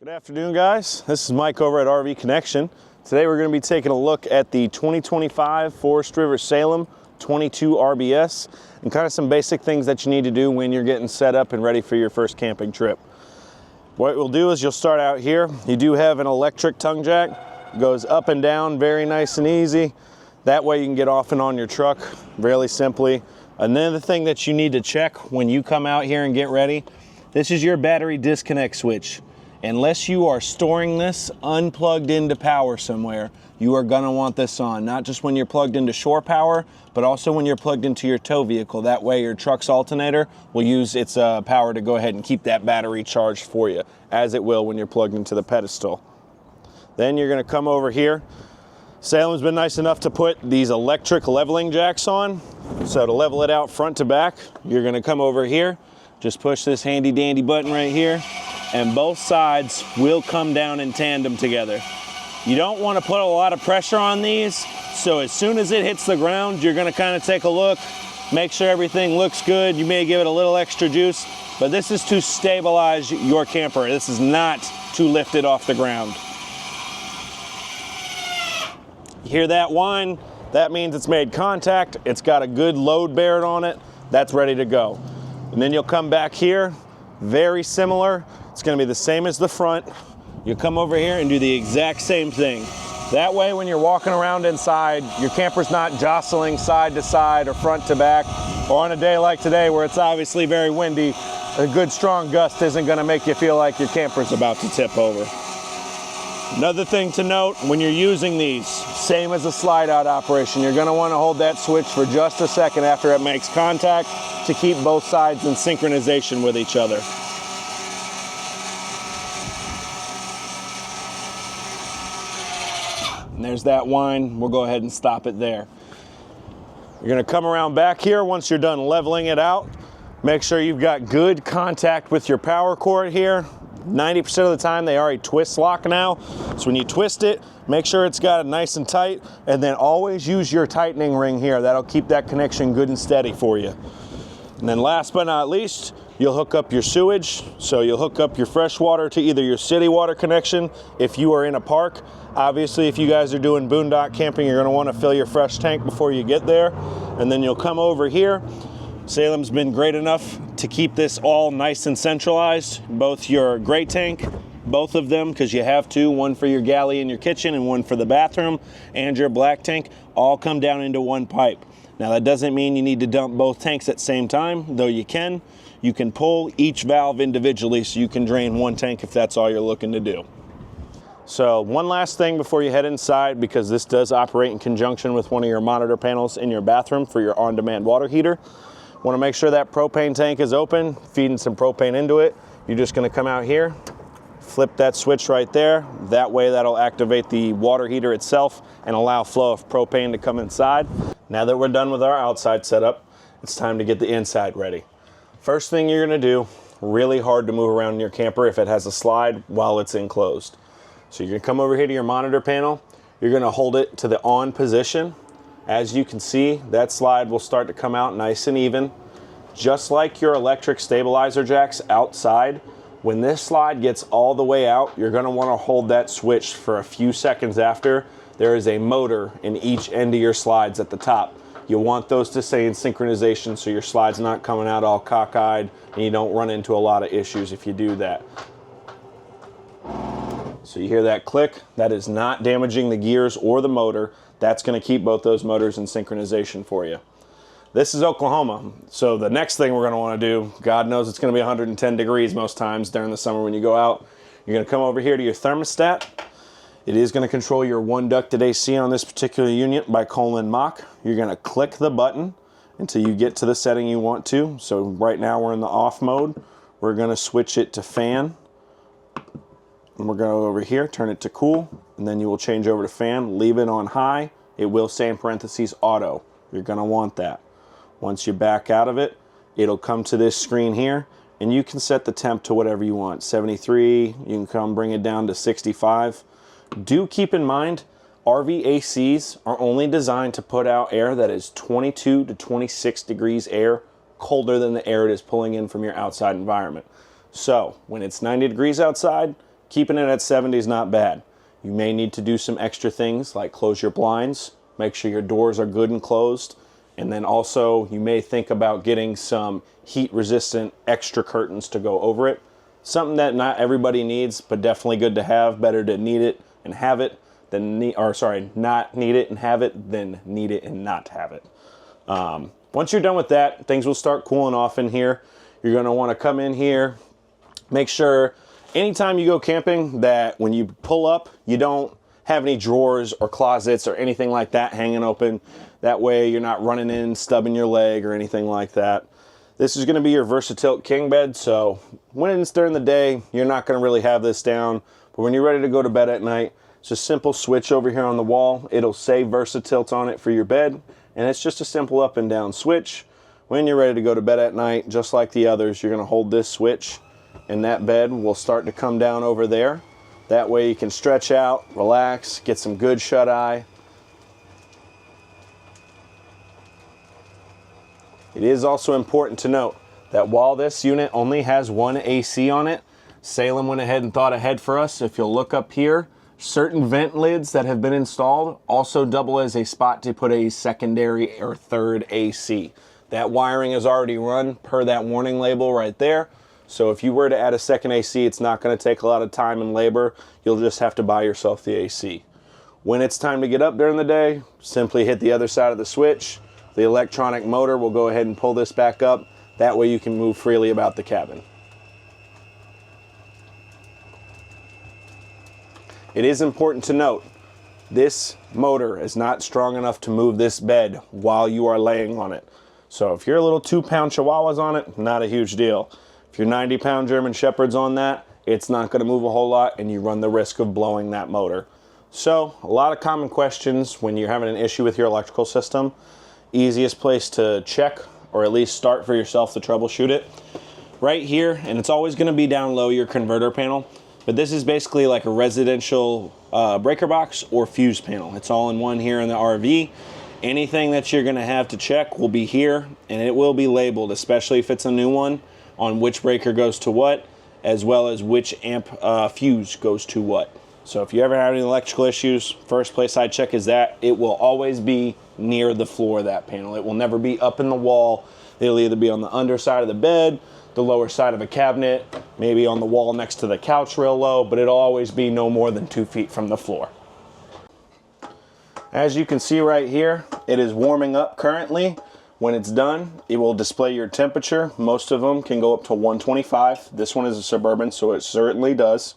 Good afternoon, guys. This is Mike over at RV Connection. Today we're going to be taking a look at the 2025 Forest River Salem 22RBS and kind of some basic things that you need to do when you're getting set up and ready for your first camping trip. What we'll do is you'll start out here. You do have an electric tongue jack. It goes up and down very nice and easy. That way you can get off and on your truck really simply. Another thing that you need to check when you come out here and get ready, this is your battery disconnect switch. Unless you are storing this unplugged into power somewhere, you are gonna want this on. Not just when you're plugged into shore power, but also when you're plugged into your tow vehicle. That way your truck's alternator will use its power to go ahead and keep that battery charged for you, as it will when you're plugged into the pedestal. Then you're gonna come over here. Salem's been nice enough to put these electric leveling jacks on. So to level it out front to back, you're gonna come over here, just push this handy dandy button right here, and both sides will come down in tandem together. You don't want to put a lot of pressure on these, so as soon as it hits the ground, you're going to kind of take a look, make sure everything looks good. You may give it a little extra juice, but this is to stabilize your camper. This is not to lift it off the ground. You hear that whine? That means it's made contact. It's got a good load bearing on it. That's ready to go. And then you'll come back here, very similar. It's gonna be the same as the front. You come over here and do the exact same thing. That way when you're walking around inside, your camper's not jostling side to side or front to back, or on a day like today where it's obviously very windy, a good strong gust isn't gonna make you feel like your camper's about to tip over. Another thing to note, when you're using these, same as a slide out operation, you're gonna wanna hold that switch for just a second after it makes contact to keep both sides in synchronization with each other. And there's that whine. We'll go ahead and stop it there. You're gonna come around back here once you're done leveling it out. Make sure you've got good contact with your power cord here. 90% of the time they are a twist lock now. So when you twist it, make sure it's got it nice and tight, and then always use your tightening ring here. That'll keep that connection good and steady for you. And then last but not least, you'll hook up your sewage. So you'll hook up your fresh water to either your city water connection if you are in a park. Obviously, if you guys are doing boondock camping, you're gonna wanna fill your fresh tank before you get there. And then you'll come over here. Salem's been great enough to keep this all nice and centralized. Both your gray tank, both of them, because you have two, one for your galley in your kitchen and one for the bathroom, and your black tank, all come down into one pipe. Now that doesn't mean you need to dump both tanks at the same time, though you can. You can pull each valve individually so you can drain one tank if that's all you're looking to do. So one last thing before you head inside, because this does operate in conjunction with one of your monitor panels in your bathroom for your on-demand water heater. Want to make sure that propane tank is open, feeding some propane into it. You're just going to come out here, flip that switch right there. That way that'll activate the water heater itself and allow flow of propane to come inside. Now that we're done with our outside setup, it's time to get the inside ready. First thing you're going to do, really hard to move around in your camper if it has a slide while it's enclosed. So you're going to come over here to your monitor panel. You're going to hold it to the on position. As you can see, that slide will start to come out nice and even. Just like your electric stabilizer jacks outside, when this slide gets all the way out, you're going to want to hold that switch for a few seconds after. There is a motor in each end of your slides at the top. You want those to stay in synchronization so your slide's not coming out all cockeyed and you don't run into a lot of issues if you do that. So you hear that click? That is not damaging the gears or the motor. That's going to keep both those motors in synchronization for you. This is Oklahoma, so the next thing we're going to want to do, God knows it's going to be 110 degrees most times during the summer when you go out. You're going to come over here to your thermostat. It is going to control your one ducted AC on this particular unit by colon Mach. You're going to click the button until you get to the setting you want to. So right now we're in the off mode. We're going to switch it to fan. And we're going to go over here, turn it to cool, and then you will change over to fan, leave it on high. It will say in parentheses auto. You're going to want that. Once you back out of it, it'll come to this screen here, and you can set the temp to whatever you want. 73, you can come bring it down to 65. Do keep in mind, RV ACs are only designed to put out air that is 22 to 26 degrees air colder than the air it is pulling in from your outside environment. So when it's 90 degrees outside, keeping it at 70 is not bad. You may need to do some extra things like close your blinds, make sure your doors are good and closed, and then also you may think about getting some heat resistant extra curtains to go over it. Something that not everybody needs, but definitely good to have. Better to need it and have it than not need it and have it than need it and not have it. Once you're done with that, things will start cooling off in here. You're going to want to come in here, make sure anytime you go camping that when you pull up, you don't have any drawers or closets or anything like that hanging open. That way you're not running in, stubbing your leg or anything like that. This is going to be your VersaTilt king bed, so when it's during the day, you're not going to really have this down. But when you're ready to go to bed at night, it's a simple switch over here on the wall. It'll say VersaTilt on it for your bed, and it's just a simple up and down switch. When you're ready to go to bed at night, just like the others, you're going to hold this switch, and that bed will start to come down over there. That way you can stretch out, relax, get some good shut-eye. It is also important to note that while this unit only has one AC on it, Salem went ahead and thought ahead for us. If you'll look up here, certain vent lids that have been installed also double as a spot to put a secondary or third AC. That wiring is already run per that warning label right there. So if you were to add a second AC, it's not going to take a lot of time and labor. You'll just have to buy yourself the AC. When it's time to get up during the day, simply hit the other side of the switch. The electronic motor will go ahead and pull this back up. That way you can move freely about the cabin. It is important to note, this motor is not strong enough to move this bed while you are laying on it. So if you're a little 2-pound Chihuahuas on it, not a huge deal. If you're 90-pound German Shepherds on that, it's not going to move a whole lot and you run the risk of blowing that motor. So a lot of common questions when you're having an issue with your electrical system. Easiest place to check or at least start for yourself to troubleshoot it. Right here, and it's always going to be down low, your converter panel. But this is basically like a residential breaker box or fuse panel. It's all in one here in the RV. Anything that you're going to have to check will be here, and it will be labeled, especially if it's a new one, on which breaker goes to what, as well as which amp fuse goes to what. So if you ever have any electrical issues, first place I check is that. It will always be near the floor of that panel. It will never be up in the wall. It'll either be on the underside of the bed, the lower side of a cabinet, maybe on the wall next to the couch real low, but it'll always be no more than 2 feet from the floor. As you can see right here, it is warming up currently. When it's done, it will display your temperature. Most of them can go up to 125. This one is a Suburban, so it certainly does.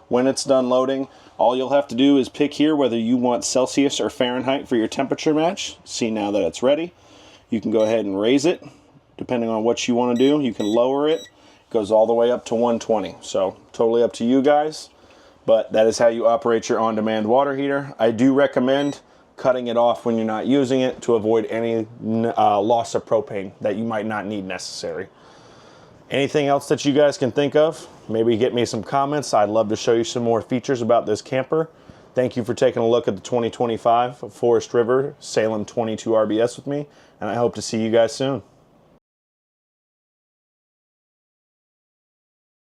When it's done loading, all you'll have to do is pick here whether you want Celsius or Fahrenheit for your temperature match. See now that it's ready. You can go ahead and raise it. Depending on what you want to do, you can lower it. It goes all the way up to 120. So totally up to you guys. But that is how you operate your on-demand water heater. I do recommend cutting it off when you're not using it to avoid any loss of propane that you might not need necessary. Anything else that you guys can think of? Maybe get me some comments. I'd love to show you some more features about this camper. Thank you for taking a look at the 2025 Forest River Salem 22RBS with me, and I hope to see you guys soon.